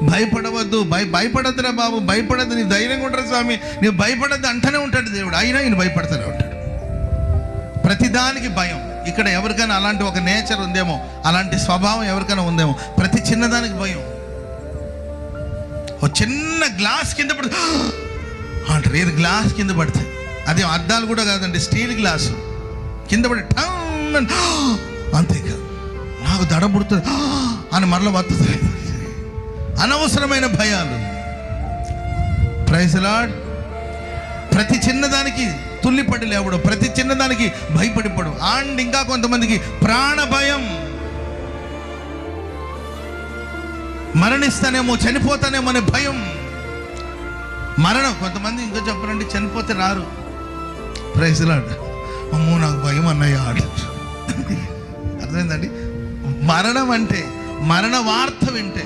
భయపడవద్దు, భయపడద్దురా బాబు, భయపడద్దు, నీ ధైర్యంగా ఉంటారు స్వామి, నీవు భయపడద్దు అంటూనే ఉంటాడు దేవుడు. అయినా ఈయన భయపడుతూనే ఉంటాడు. ప్రతిదానికి భయం. ఇక్కడ ఎవరికైనా అలాంటి ఒక నేచర్ ఉందేమో, అలాంటి స్వభావం ఎవరికైనా ఉందేమో. ప్రతి చిన్నదానికి భయం. ఒక చిన్న గ్లాస్ కింద పడుతుంది అంటారు. ఏది గ్లాస్ కింద పడితే, అదే అద్దాలు కూడా కాదండి, స్టీల్ గ్లాసు కింద పడి అంతేకాదు, నాకు దడ పుడుతుంది అని మరల వస్తుంది. అనవసరమైన భయాలు. Praise Lord. ప్రతి చిన్నదానికి తుల్లిపడి లేవడు, ప్రతి చిన్నదానికి భయపడిపడు. అండ్ ఇంకా కొంతమందికి ప్రాణ భయం. మరణిస్తానేమో, చనిపోతానేమో అనే భయం. మరణం. కొంతమంది ఇంకా చెప్పరండి, చనిపోతే రారు. Praise Lord. అమ్మో నాకు భయం అన్నయ్య అర్థమైందండి. మరణం అంటే, మరణ వార్త వింటే